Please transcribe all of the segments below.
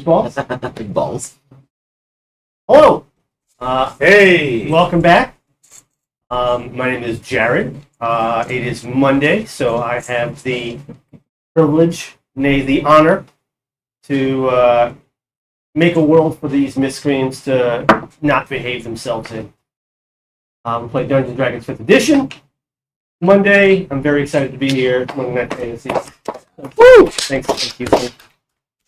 Balls. Big balls. Hello. Hey! Welcome back. My name is Jared. It is Monday, so I have the privilege, nay, the honor, to make a world for these miscreants to not behave themselves in. We play Dungeons & Dragons 5th Edition. Monday. I'm very excited to be here. Monday Night Fantasy. Woo! Thank you.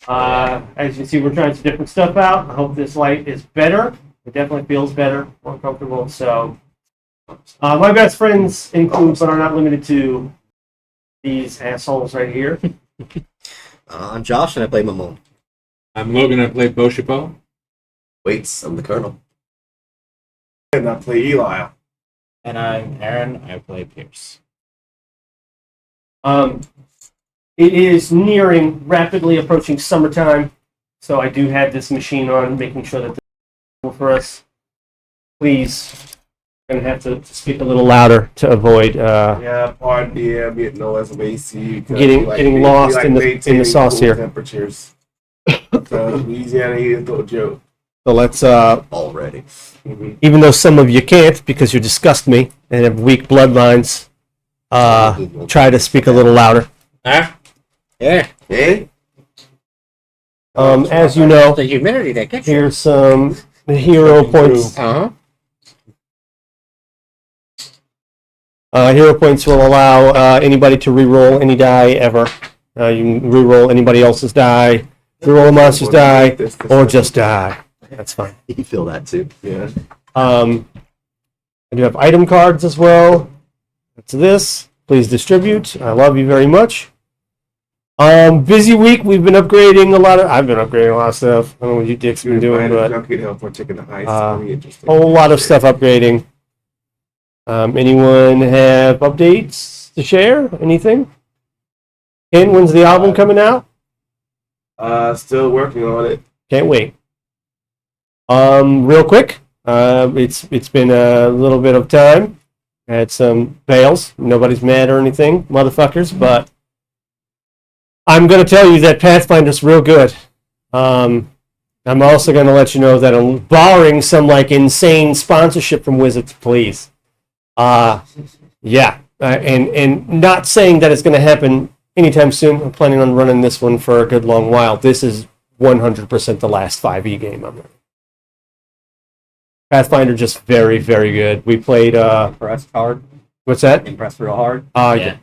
As you can see, we're trying some different stuff out. I hope this light is better. It definitely feels better, more comfortable. So, my best friends include, but are not limited to, these assholes right here. I'm Josh, and I play Mamon. I'm Logan, I play Boshipo. Waits, I'm the Colonel. And I play Eli. And I'm Aaron, I play Pierce. It is rapidly approaching summertime, so I do have this machine on, making sure that this is for us. Please, I'm going to have to speak a little louder to avoid Pardon DM, getting no SMAC. getting lost in the sauce here. Temperatures. So, Louisiana heated to a joke. So let's, Already. even though some of you can't because you disgust me and have weak bloodlines, try to speak a little louder. Yeah. Hey? As you know, The humidity that gets you. here's some hero points. Uh-huh. Hero points will allow anybody to reroll any die ever. You can reroll anybody else's die, reroll a monster's die, or just die. That's fine. You feel that too. Yeah. I do have item cards as well. That's this. Please distribute. I love you very much. Busy week. We've been upgrading a lot of. I've been upgrading a lot of stuff. I don't know what you dicks been doing, but Junkie to help for taking the heist. Very interesting. whole lot of stuff upgrading. Anyone have updates to share? Anything? Ken, when's the album coming out? Still working on it. Can't wait. Real quick, it's been a little bit of time. Had some fails. Nobody's mad or anything, motherfuckers, but I'm going to tell you that Pathfinder's real good. I'm also going to let you know that I'm barring some insane sponsorship from Wizards, please. Yeah, and not saying that it's going to happen anytime soon. I'm planning on running this one for a good long while. This is 100% the last 5e game I'm running. Pathfinder just very, very good. We played. Impressed hard. What's that? Impressed real hard. Yeah.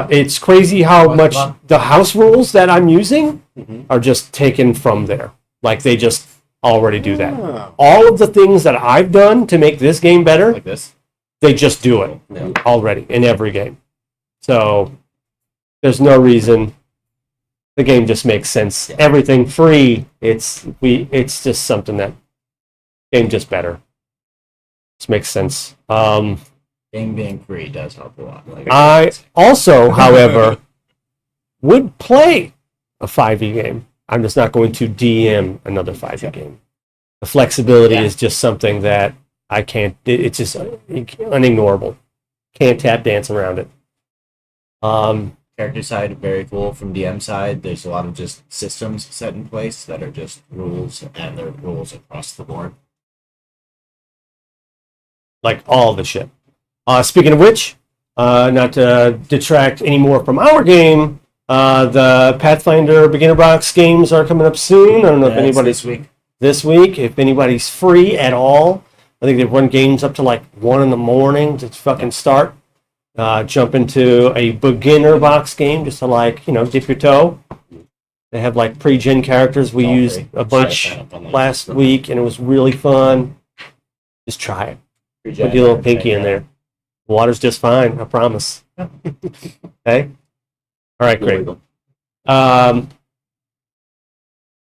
It's crazy how much the house rules that I'm using are just taken from there. Like they just already do that. Oh. All of the things that I've done to make this game better, Like this. they just do it already in every game. So there's no reason. The game just makes sense. Yeah. Everything free. It's just something that game just better. Just makes sense. Game being free does help a lot. I also, however, would play a 5e game. I'm just not going to DM another 5e game. The flexibility is just something that I can't. It's just unignorable. Can't tap dance around it. Character side, very cool. From DM side, there's a lot of just systems set in place that are just rules, and they're rules across the board. Like all the shit. Speaking of which, not to detract any more from our game, the Pathfinder beginner box games are coming up soon. I don't know if anybody's this week. If anybody's free at all, I think they've run games up to 1 in the morning to fucking start. Jump into a beginner box game just to dip your toe. They have pre-gen characters. We used a bunch last week, and it was really fun. Just try it. Put your little pinky in there. Water's just fine, I promise. Okay? All right, great.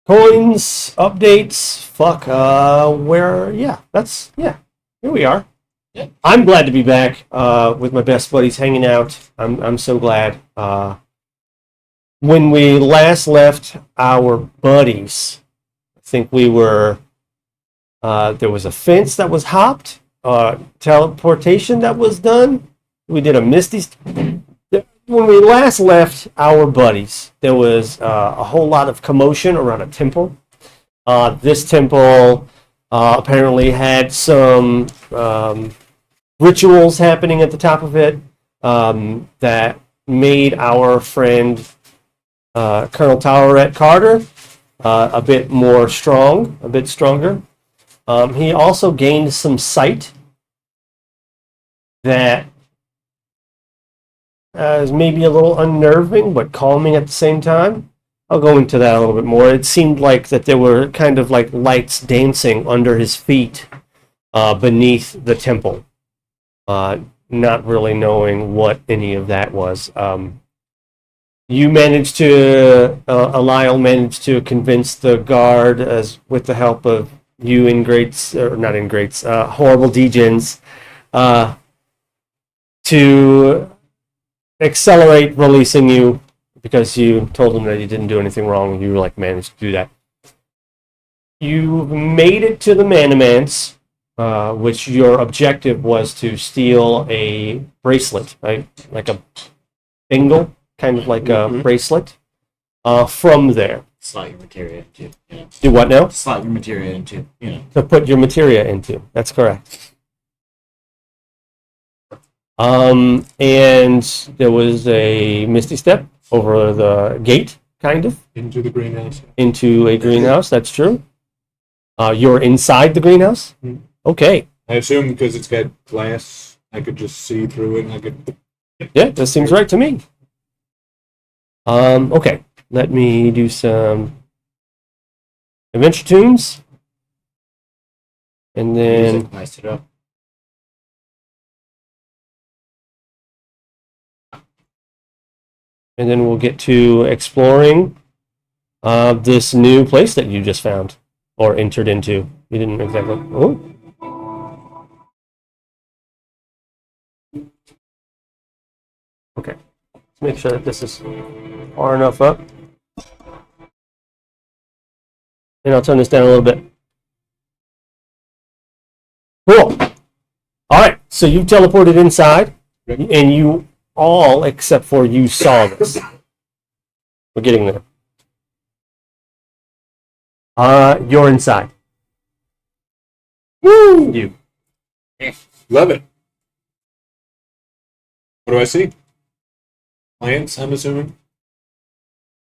Coins, updates, fuck, here we are. Yeah. I'm glad to be back with my best buddies hanging out. I'm so glad. When we last left our buddies, I think we were, there was a fence that was hopped. Teleportation that was done. We did a Misty. When we last left our buddies, there was a whole lot of commotion around a temple This temple apparently had some rituals happening at the top of it that made our friend Colonel Towerette Carter a bit more strong, a bit stronger. He also gained some sight that is maybe a little unnerving, but calming at the same time. I'll go into that a little bit more. It seemed like that there were kind of like lights dancing under his feet beneath the temple. Not really knowing what any of that was. You managed to, Alile managed to convince the guard, as with the help of you ingrates, or not ingrates, horrible degens, to accelerate releasing you because you told them that you didn't do anything wrong. You like managed to do that. You made it to the Manse, which your objective was to steal a bracelet, right? Like a bingle, kind of like a bracelet, from there. Slot your materia into. You know. Do what now? Slot your materia into. You know. To put your materia into. That's correct. And there was a misty step over the gate, kind of. Into the greenhouse. Into a greenhouse, that's true. You're inside the greenhouse? Okay. I assume because it's got glass, I could just see through it. And I could. Yeah, that seems right to me. Okay. Let me do some adventure tunes. And then Music, nice it up. we'll get to exploring this new place that you just found or entered into. You didn't exactly. Oh. Okay. Let's make sure that this is far enough up. And I'll turn this down a little bit. Cool. All right. So you teleported inside, and you all, except for you, saw this. We're getting there. You're inside. Woo! You. Love it. What do I see? Plants, I'm assuming.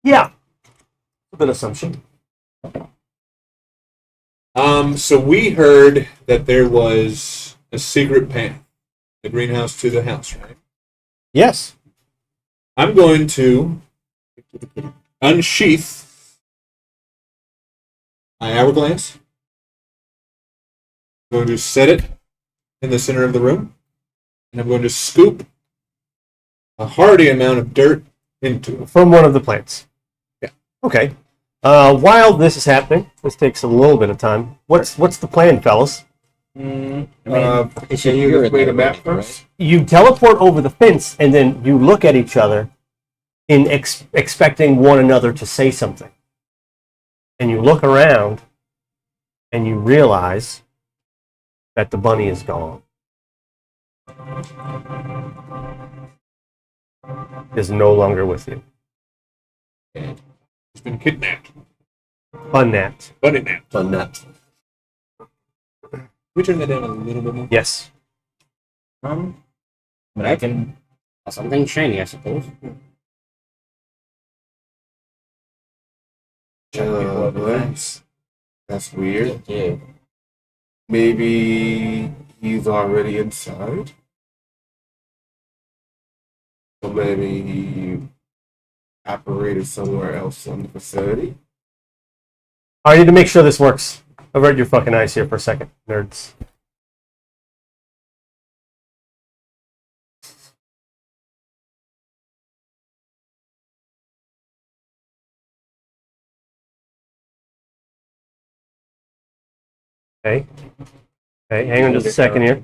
Yeah. A bit assumption. So we heard that there was a secret path, the greenhouse to the house, right? Yes. I'm going to unsheath my hourglass. I'm going to set it in the center of the room, and I'm going to scoop a hearty amount of dirt into it. From one of the plants. Yeah. Okay. While this is happening, this takes a little bit of time. What's the plan, fellas? Can you explain the map first? You teleport over the fence, and then you look at each other in expecting one another to say something. And you look around, and you realize that the bunny is gone. Is no longer with you. It's been kidnapped. Unnapped. Bunny napped. Fun nap. Can we turn that down a little bit more? Yes. But I can. Something shiny, I suppose. That's weird. Yeah. Maybe he's already inside. Or maybe he operated somewhere else on the facility. I need to make sure this works. I've read your fucking eyes here for a second, nerds. Okay. Okay, hang on just a second here.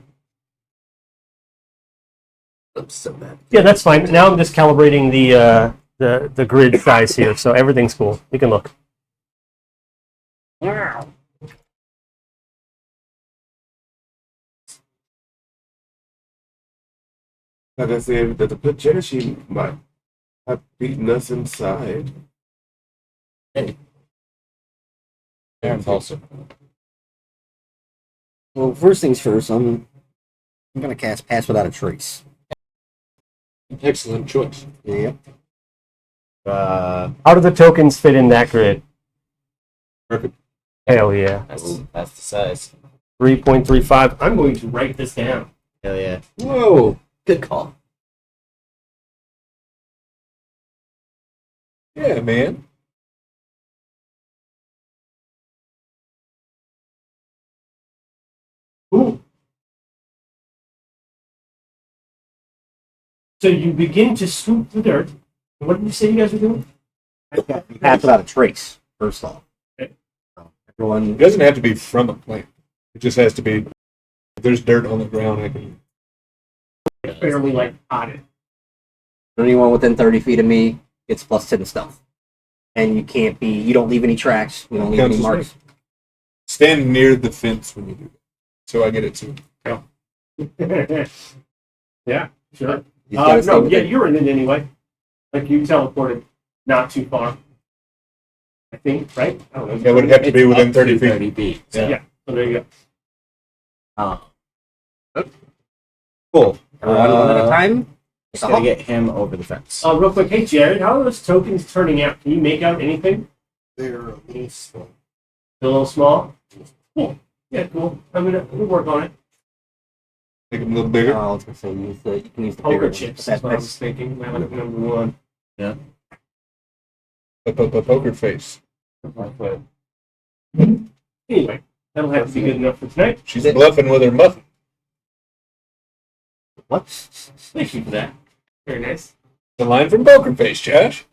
I'm so mad. Yeah, that's fine. Now I'm just calibrating the grid size here, so everything's cool. You can look. Like I said, that the Pachashi might have beaten us inside. They're impulsive. Well, first things first, I'm gonna cast Pass Without a Trace. Excellent choice. Yep. Uh, How do the tokens fit in that grid? Perfect. Hell yeah. that's the size. 3.35. I'm going to write this down. Hell yeah. Whoa. Good call. Yeah, man. Ooh. So you begin to scoop the dirt. What did you say you guys were doing? Pass Without a Trace, first off. Okay. Everyone, It doesn't have to be from a plant. It just has to be. If there's dirt on the ground, I can. Fairly like on it. anyone within 30 feet of me gets plus 10 stealth. And you don't leave any tracks, you don't leave Counts any as marks. Stand near the fence when you do that. So I get it too. Yeah, sure. You gotta stay No, within- yeah, you're in it anyway. Like you teleported not too far. I think, right? I don't know. That would have to be It's within up 30 to feet. 30 feet. So. Yeah. So there you go. Cool. Everyone one at a time. Just gotta get him over the fence. Real quick, hey Jared, how are those tokens turning out? Can you make out anything? They're a little slow. They're a little small. Cool. Yeah, cool. We'll work on it. Make them a little bigger. I was gonna say you can use the Poker bigger chips. That, That's what I was that's, thinking. I like number one. A poker face. Anyway, that'll have to be good enough for tonight. She's bluffing with her muffin. what? Thank you for that. Very nice. The line from Poker Face, Josh.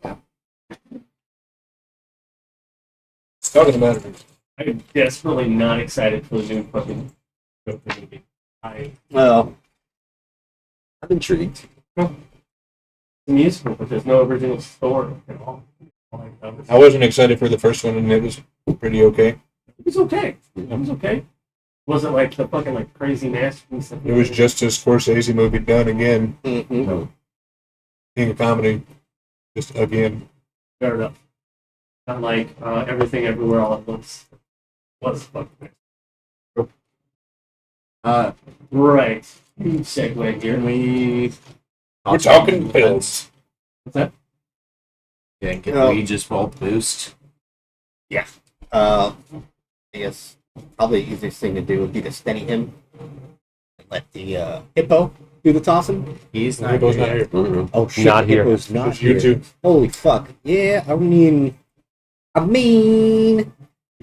It's talking about it. I'm desperately not excited for the new fucking Joker movie. Well, I'm intrigued. It's a musical, but there's no original story at all. I wasn't excited for the first one, and it was pretty okay. It was okay. It was okay. Wasn't like the fucking like crazy masterpiece. It was just a Scorsese movie done again. mhm. Being a comedy, just again. Fair enough. Not like everything everywhere all at once. Was fucking right. Huge segue here. We're talking pills. What's that? Then can No. we just roll boost? I guess probably the easiest thing to do would be to steady him and let the hippo do the tossing. He's not Hippo's here not yet. here. Mhm. Oh shit, Not the here. hippo's not It's you here. two. Holy fuck. Yeah, I mean You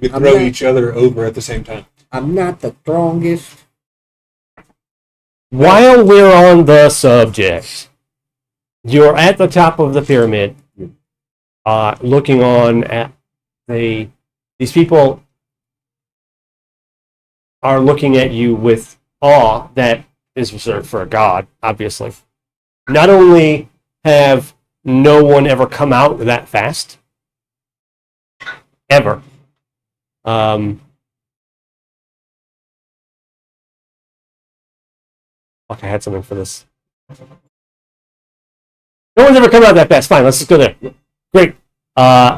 could I'm throw not- each other over at the same time. I'm not the strongest. While we're on the subject, you're at the top of the pyramid, looking on at these people are looking at you with awe that is reserved for a god, obviously. Not only have no one ever come out that fast, ever. Fuck, I had something for this. No one's ever come out that fast. Fine, let's just go there. Great.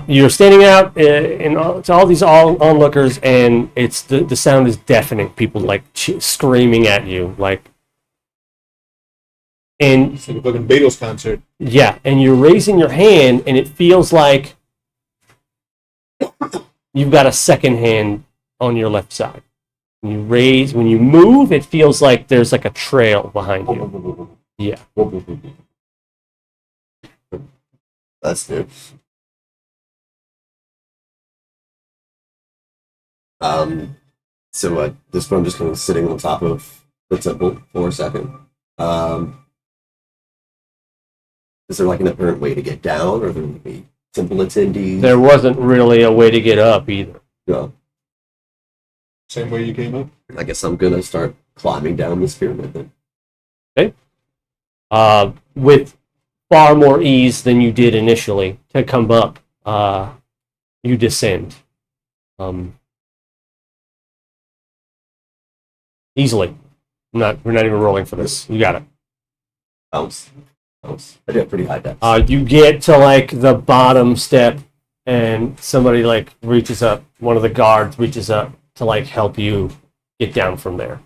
You're standing out to all these onlookers, and it's the sound is deafening. People like screaming at you, like, and It's like a fucking Beatles concert. yeah, and you're raising your hand, and it feels like you've got a second hand on your left side. When you move, it feels like there's like a trail behind you. Yeah. That's new. So at this point, I'm just kind of sitting on top of the temple for a second. Is there like an apparent way to get down, or there would be temple attendees? There wasn't really a way to get up either. No. Same way you came up. I guess I'm gonna start climbing down this pyramid then. With far more ease than you did initially to come up. You descend. Easily. We're not even rolling for this. You got it. Bounce. I do have pretty high depth. You get to like the bottom step and somebody like reaches up. One of the guards reaches up to like help you get down from there.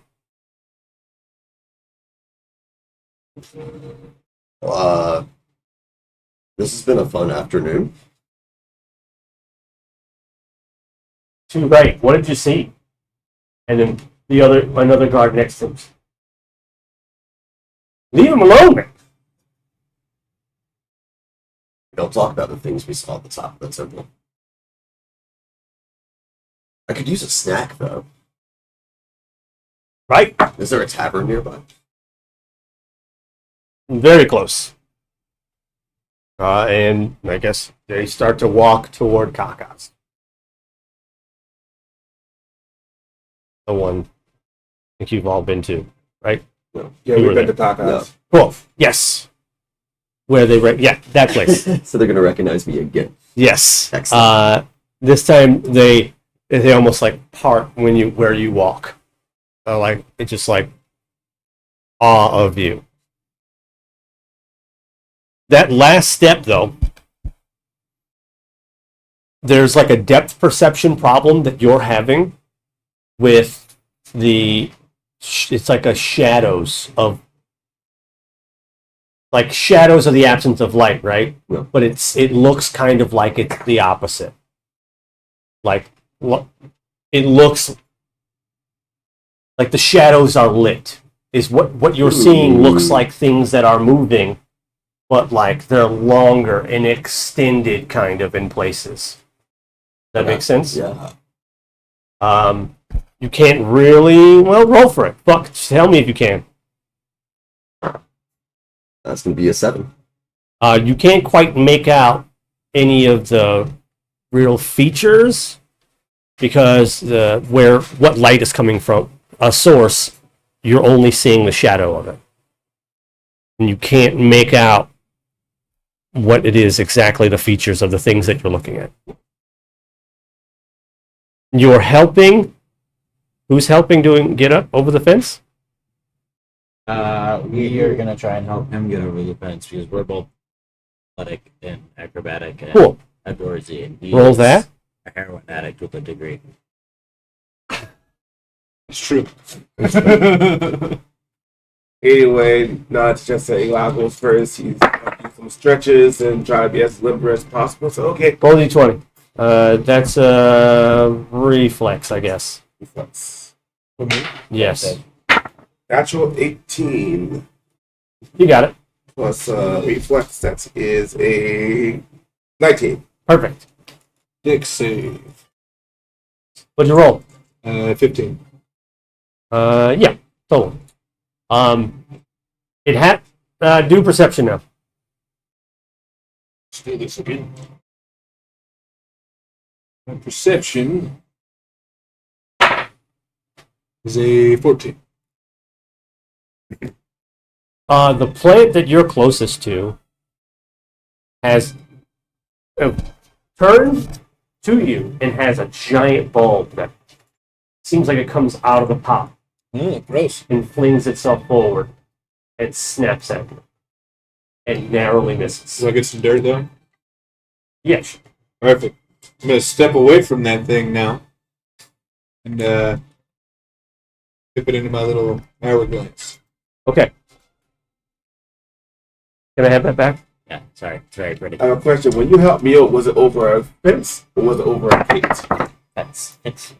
This has been a fun afternoon. To right, what did you see? And then another guard next to him. Leave him alone, man. Don't talk about the things we saw at the top of the temple. I could use a snack, though. Right? Is there a tavern nearby? Very close. And I guess they start to walk toward Kaka's. The one I think you've all been to, right? Yeah, You we've were been to there. Taka's. Cool. Yes. Where they yeah, that place. So they're going to recognize me again. Yes. Excellent. This time they almost like part where you walk. Like it's just like awe of you. That last step, though, there's like a depth perception problem that you're having with it's like a shadows of the absence of light, right? Yeah. But it looks kind of like it's the opposite. Like it looks like the shadows are lit. Is what you're seeing looks like things that are moving, but like they're longer and extended kind of in places. That makes sense? Yeah. You can't really roll for it. Fuck, tell me if you can. That's going to be a 7. You can't quite make out any of the real features because what light is coming from a source, you're only seeing the shadow of it, and you can't make out what it is exactly the features of the things that you're looking at. You're helping. Who's helping get up over the fence? We are gonna try and help him get over the fence because we're both athletic and acrobatic and Cool. outdoorsy. And he Roll is that. a heroin addict with a degree. It's true. Anyway, no, it's just that Eli goes first. He's gonna do some stretches and try to be as limber as possible. So, okay. Roll d20. That's a reflex, I guess. Reflex. Yes. Natural 18 You got it. plus reflex. That is a 19. Perfect. Dick save. What'd you roll? 15. Yeah, totally. It had do perception now. Let's do this again. My perception is a 14. The plant that you're closest to has turned to you and has a giant bulb that seems like it comes out of the pot Oh, gross. and flings itself forward and snaps at you and narrowly misses. Do I get some dirt though? Yes. Perfect. I'm gonna step away from that thing now and dip it into my little hourglass. Okay. Can I have that back? Yeah, sorry, it's very pretty. I have a question. When you helped me out, was it over a fence or was it over a gate? It's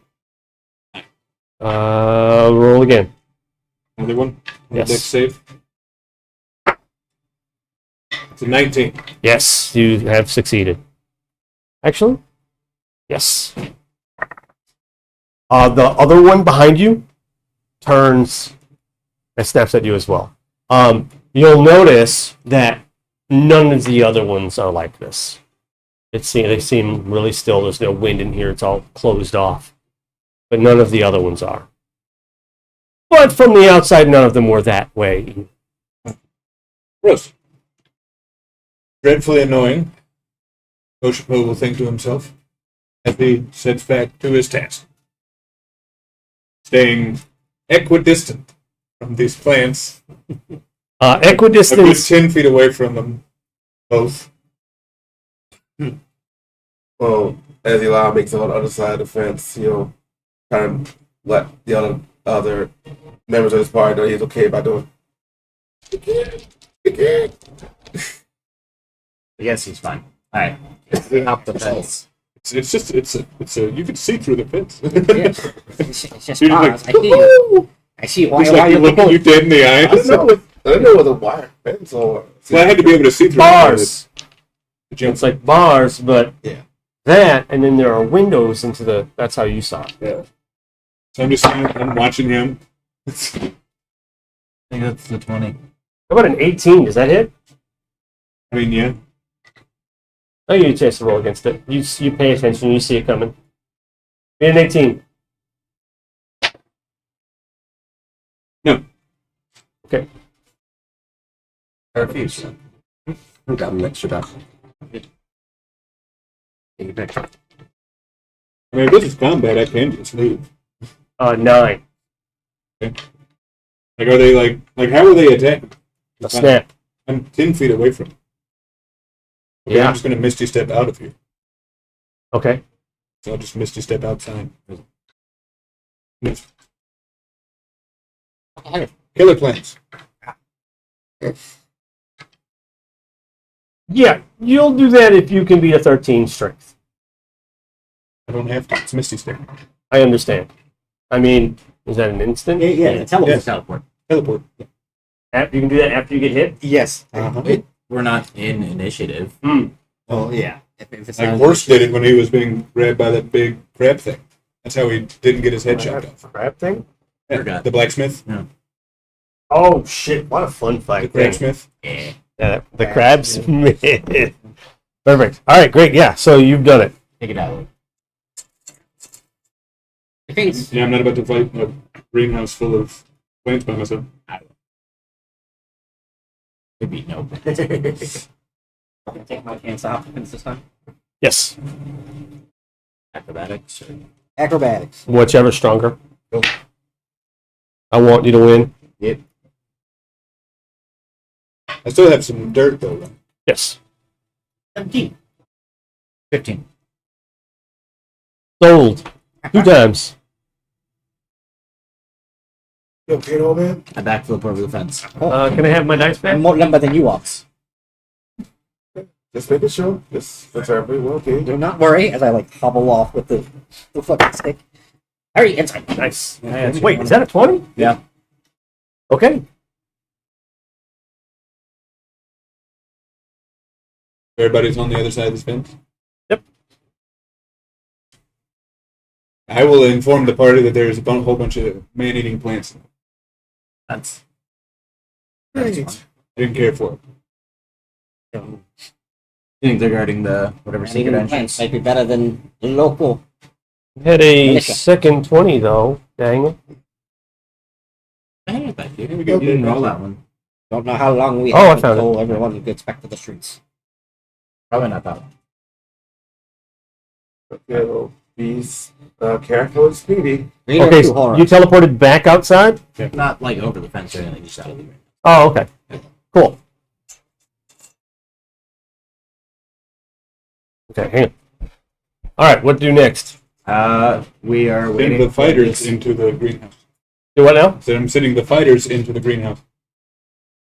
Roll again. Another one? Yes. Deck save. It's a 19. Yes, you have succeeded. Actually, yes. The other one behind you turns and snaps at you as well. You'll notice that none of the other ones are like this. They seem really still. There's no wind in here. It's all closed off. But none of the other ones are. But from the outside, none of them were that way. Gross. Dreadfully annoying. Oshipo will think to himself as he sets back to his task. Staying equidistant from these plants. A good Equidistance. 10 feet away from them both. Well, as Eli makes it on the other side of the fence, he'll kind of let the other members of his party know he's okay by doing. I guess he's fine. All right, we hop the fence. It's a you can see through the fence. It's just You're bars. like, I see you. I see why. It's like you look you dead in the I eye. didn't know it was a wire fence or. Well, I had to be able to see through Bars. the jump. It's like bars, but Yeah. that, and then there are windows into the. That's how you saw it. Yeah. So I'm just I'm watching him. I think that's the 20. How about an 18? Does that hit? I mean, yeah. I'll give you a chance to roll against it. You pay attention. You see it coming. Be an 18. No. Okay. I refuse. I got an extra die. Take a picture. I mean, if this is combat, I can just leave. 9. Like, are they like how are they attacking? A snap. I'm 10 feet away from him. Okay, Yeah. I'm just going to misty step out of here. Okay. So I'll just misty step outside. Killer plans. Yeah, you'll do that if you can beat a 13 strength. I don't have to. It's misty step. I understand. I mean, is that an instant? Yeah. Teleport. Yes. Teleport. Teleport. You can do that after you get hit? Yes. Wait, we're not in initiative. Well, yeah. If it's Like not- Horse did it when he was being grabbed by that big crab thing. That's how he didn't get his head chopped off. Crab thing? Forgot. The blacksmith, Oh, shit. What a fun the fight. crabsmith. Yeah. Yeah, the crabs. Perfect. All right, great. Yeah, so you've done it. Take it out. I think Yeah, I'm not about to fight a greenhouse full of plants by myself. Could be no. I'm gonna take my chance off this time. Yes. Acrobatics. Or... Acrobatics. Whichever's stronger. Cool. I want you to win. Yep. I still have some dirt though. Right? Yes. 17. 15. Sold. 2 times. You okay, old man? I backflip over the fence. Can I have my dice back? I'm more number than you are. Just making sure. Just that's everybody. Well, okay. Do not worry, as I like hobble off with the fucking stick. Hurry, inside. Nice. Wait, is that a 20? Yeah. Okay. Everybody's on the other side of this fence. Yep. I will inform the party that there's a whole bunch of man-eating plants. That's Great. fine. I didn't care for it. You think they're guarding the whatever secret entrance? Might be better than the local. Had a Militia. second 20, though. Dang it. I had it back here. You didn't roll that one. Don't know how long we Oh, I have found until everyone gets back to the streets. Probably not that one. Okay, well, be careful and speedy. Reader Okay, to so horror. you teleported back outside? Not like over the fence or anything, just out of the ring. Oh, okay. Cool. Okay, hang on. All right, what to do next? We are Send waiting the for fighters this- into the greenhouse. Do what now? So I'm sending the fighters into the greenhouse.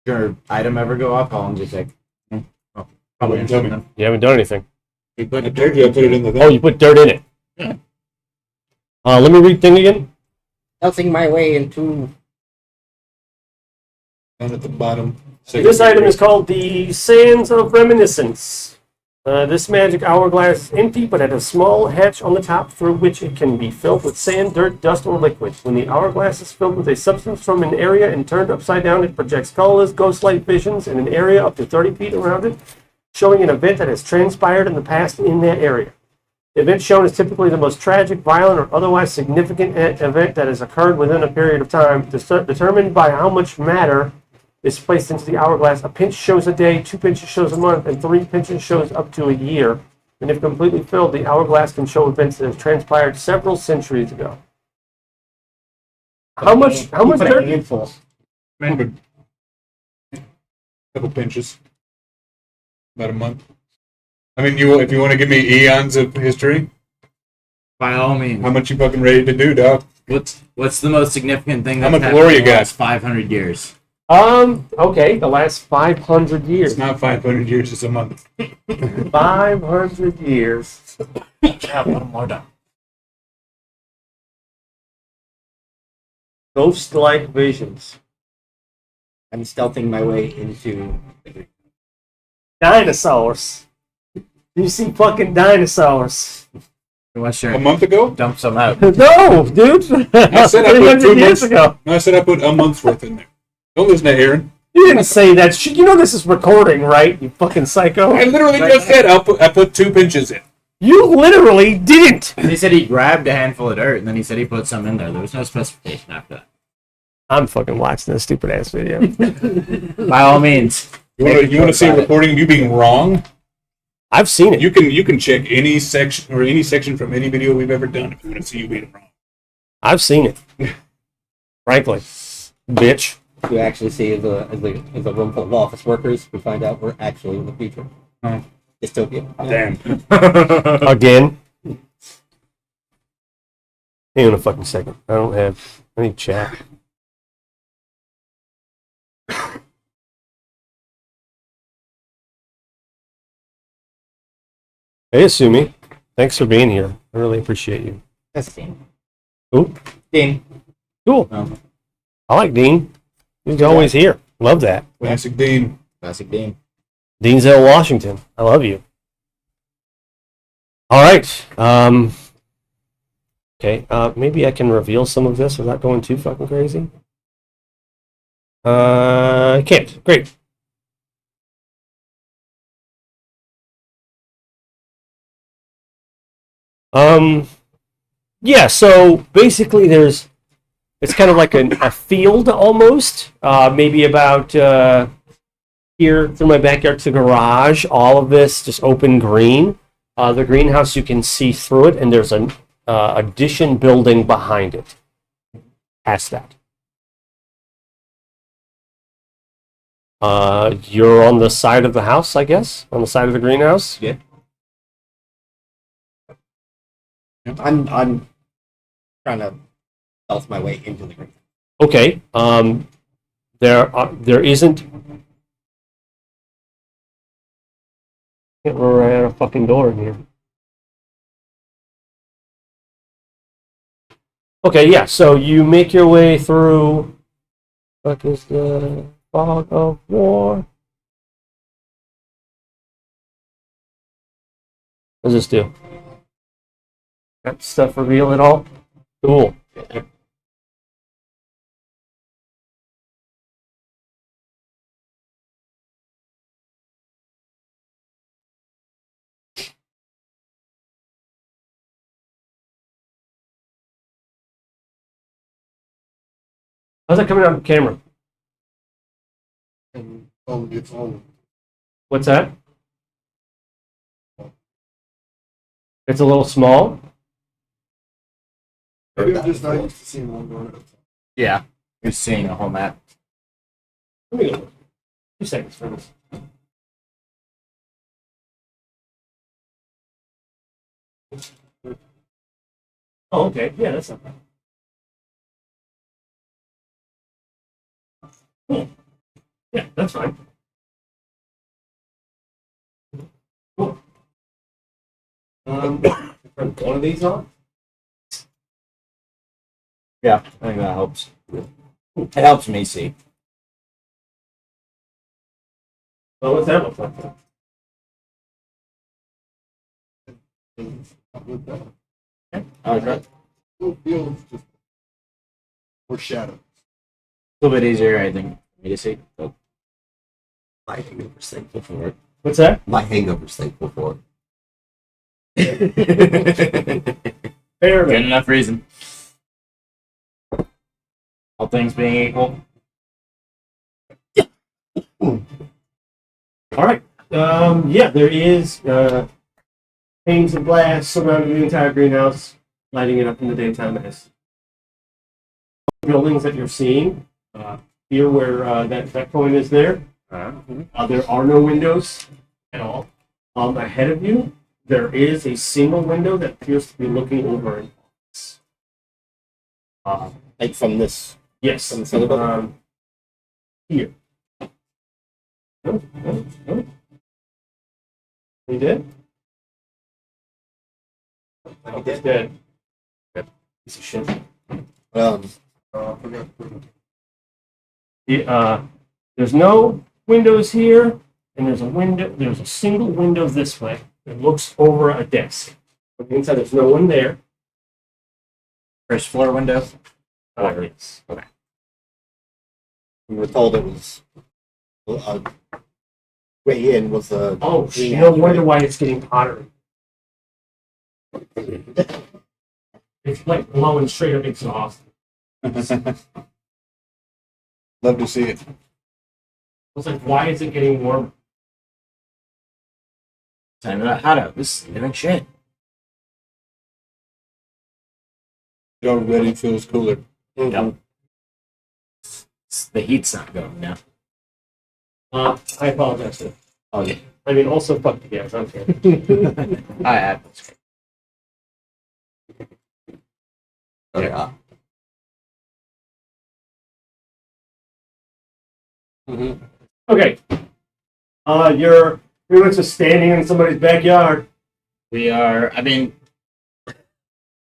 Your item ever go up? How long does it take? Oh, probably Tell me. instant then. You haven't done anything. You put I told you I put it in the thing. Oh, you put dirt in it. Yeah. Let me read thing again. Melting my way into. Down at the bottom. This item is called the Sands of Reminiscence. This magic hourglass is empty, but had a small hatch on the top through which it can be filled with sand, dirt, dust, or liquid. When the hourglass is filled with a substance from an area and turned upside down, it projects colorless, ghost-like visions in an area up to 30 feet around it, showing an event that has transpired in the past in that area. The event shown is typically the most tragic, violent, or otherwise significant event that has occurred within a period of time, determined by how much matter is placed into the hourglass. A pinch shows a day, 2 pinches shows a month, and 3 pinches shows up to a year. And if completely filled, the hourglass can show events that have transpired several centuries ago. How much Put a dirt? handful. A couple pinches. About a month. I mean, if you want to give me eons of history, By all means. how much you fucking ready to do, dog? What's the most significant thing How that's much happened lore you in the got? last 500 years? Okay, the last 500 years. It's not 500 years, it's a month. 500 years. Yeah, one more done. Ghost-like visions. I'm stealthing my way into the green. Dinosaurs. You see fucking dinosaurs. What's A your month ago? dump some out? No, dude. I said I put 300 2 years months ago. No, I said I put a month's worth in there. Don't listen to Aaron. You didn't say that shit. You know this is recording, right? You fucking psycho. I literally just said I put 2 pinches in. You literally didn't. He said he grabbed a handful of dirt and then he said he put some in there. There was no specification after I'm fucking watching this stupid ass video. that. By all means. You want to see a recording of you being wrong? I've seen it. You can check any section from any video we've ever done if you want to see you being wrong. I've seen it. Frankly, bitch. You actually see is a room full of office workers. We find out we're actually in the future. Oh. Dystopia. Damn. Again. Hang on a fucking second. I need chat. Hey, Asumi. Thanks for being here. I really appreciate you. That's Dean. Who? Dean. Cool. Oh. I like Dean. He's always here. Love that. Classic Dean. Classic Dean. Deansdale, Washington. I love you. All right. Okay. Maybe I can reveal some of this without going too fucking crazy. I can't. Great. Yeah, so basically it's kind of like a field almost, maybe about here through my backyard to the garage, all of this just open green. The greenhouse, you can see through it, and there's an addition building behind it. Past that. You're on the side of the house, I guess? On the side of the greenhouse? Yeah. I'm trying to stealth my way into the green. Okay. There isn't. Can't remember I had a fucking door in here. Okay, yeah. So you make your way through. What is the fog of war? What does this do? That stuff reveal it all? Cool. How's that coming out on camera? It's on. What's that? It's a little small. Maybe I'm just not used to seeing one going. Yeah. You're seeing a whole map. Let me go. 2 seconds for this. Oh, okay. Yeah, that's not bad. Cool. Yeah, that's fine. Cool. Turn one of these on. Yeah, I think that helps. It helps me see. Well, what's that look like? Okay. It feels just more shadow. A little bit easier, I think, for me to see. But My hangover's thankful for it. What's that? My hangover's thankful for Fair good enough. enough reason. All things being equal. All right. Yeah, there is panes of glass surrounding the entire greenhouse, lighting it up in the daytime as buildings that you're seeing. Here where that coin is there. There are no windows at all. Ahead of you, there is a single window that appears to be looking over an office. Like from this. Yes. From the center building? Here. No, no, no. You did? He did. Dead. Piece of shit. There's no windows here, and there's a window. There's a single window this way that looks over a desk. On the inside, there's no one there. First floor window. Yes. Okay. We were told it was way in was the. Oh, no wonder why it's getting hotter. It's like blowing straight up exhaust. Love to see it. I was like, why is it getting warm? Time about hot out. This is living shit. It already feels cooler. Yep. The heat's not going now. I apologize. Sir. Oh yeah. I mean, also fuck you guys. I'm kidding. I have. Oh, yeah. Okay. You're pretty much just standing in somebody's backyard. We are. I mean,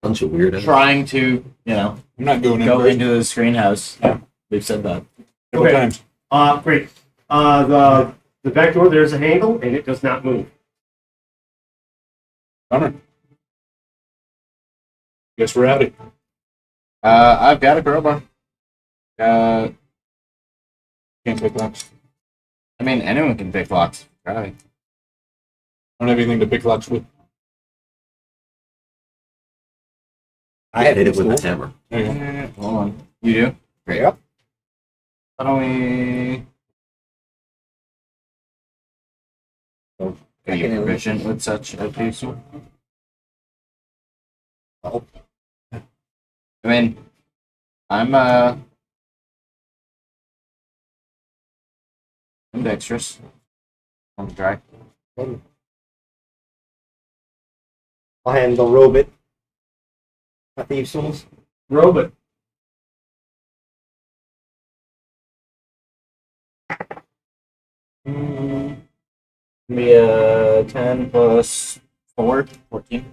Bunch of weirdos. trying to, I'm not going in go first. into the screen house. Yeah. We've said that. Couple Okay. times. Great. The back door, there's a handle, and it does not move. Bummer. Guess we're out. I've got a crowbar. Can't pick locks. I mean, anyone can pick locks. Right. I don't have anything to pick locks with. I hit it with a hammer. There you go. Hold on. You do? Great. Yep. Why don't we? Are you proficient with such a piece? Oh. I mean, I'm dexterous. I'm try. I'll handle Robot. Not thieves' tools. Robot. Be a 10 plus 4, 14.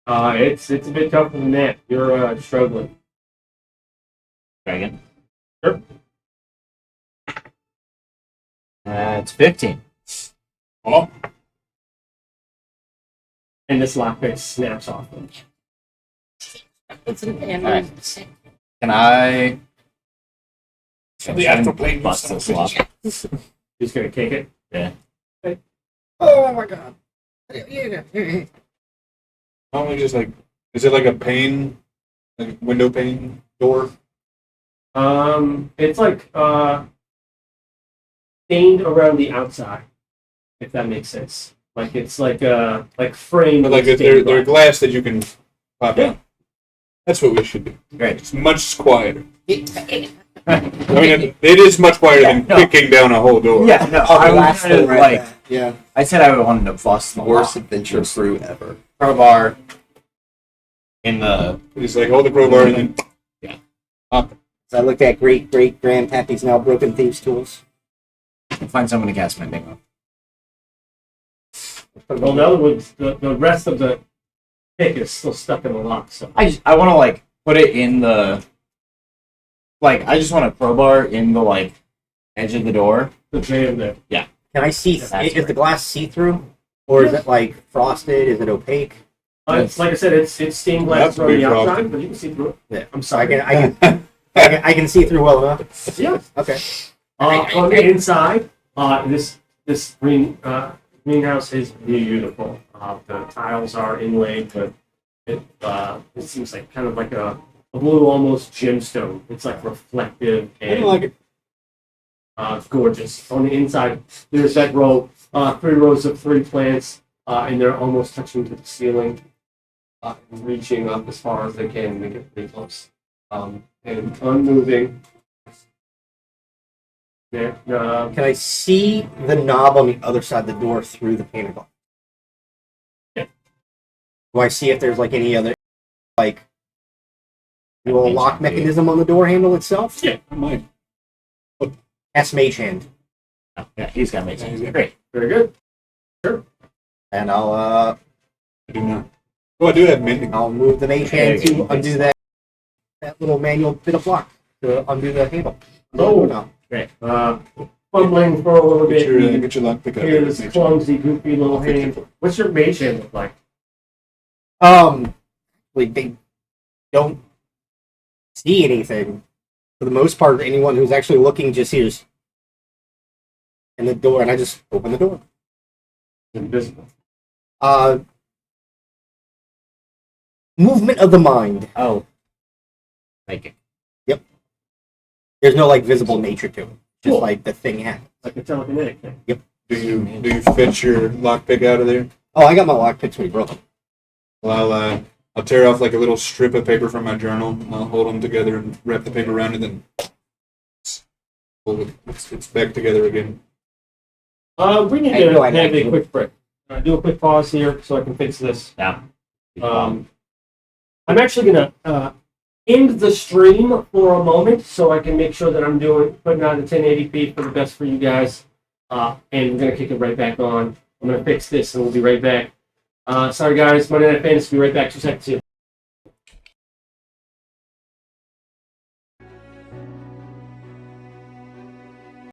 It's a bit tougher than that. You're struggling. Dragon. Sure. It's 15. Oh, And this lockpick snaps off. Alright. Can I? the astral plane Bust this lock. Just gonna kick it. Yeah. Oh my god. only just like, is it like a pane, like window pane door? It's like stained around the outside, if that makes sense. Like it's like framed. But like with they're stained glass. glass that you can pop out. That's what we should do. Great. It's much quieter. I mean, it is much quieter than no. kicking down a whole door. Yeah, no, I last wanted to, one right like, there. Yeah. I said I wanted to bust the Worst lock. adventure crew ever. Crowbar in the. It's like hold the crowbar and then up. So I looked at great grandpappy's now broken thieves' tools. Find someone to cast mending on. Well, in other words, the rest of the pick is still stuck in the lock. So I want to like put it in the. Like I just want a crowbar in the like edge of the door. the jam there. Can I see? That's Is the glass see-through, or is it like frosted? Is it opaque? It's like I said, it's stained glass That's from the big outside, frosting. but you can see through it. Yeah. I'm So I sorry. can I can see through well enough. Yeah. Okay. On the inside, this greenhouse is beautiful. The tiles are inlaid, but it seems like kind of like a blue, almost gemstone. It's like reflective I and don't like it. gorgeous. On the inside, there's that row, 3 rows of 3 plants, and they're almost touching to the ceiling, reaching up as far as they can. They get pretty close, and unmoving. Yeah. Can I see the knob on the other side of the door through the pane of glass? Yeah. Do I see if there's like any other like little Mage lock hand, mechanism on the door handle itself? Yeah. Mine. S mage hand. Oh, yeah, he's got mage hands. Yeah. Great. Very good. And I'll I do not. Oh, I do have mending. I'll move the mage hand Okay, to undo that little manual bit of block to undo the handle. Oh. No. Fumbling for a little Get bit. your lockpick out. Here's this clumsy, goofy little hand. What's your mage hand look like? Like they don't see anything. For the most part, anyone who's actually looking just hears in the door, and I just open the door. Invisible. Movement of the mind. Oh. Like, There's no like visible nature to it. Just Cool. like the thing happens. Like a telekinetic thing. Do you fetch your lockpick out of there? Oh, I got my lockpicks when he broke them. Well, I'll tear off like a little strip of paper from my journal. I'll hold them together and wrap the paper around it, and then pull it. It's back together again. We need I to know I have like a it. quick break. Do a quick pause here so I can fix this. yeah. I'm actually gonna end the stream for a moment so I can make sure that I'm putting on the 1080p for the best for you guys. And we're gonna kick it right back on. I'm gonna fix this and we'll be right back. Sorry guys, Monday Night Fantasy. Be right back. 2 seconds here.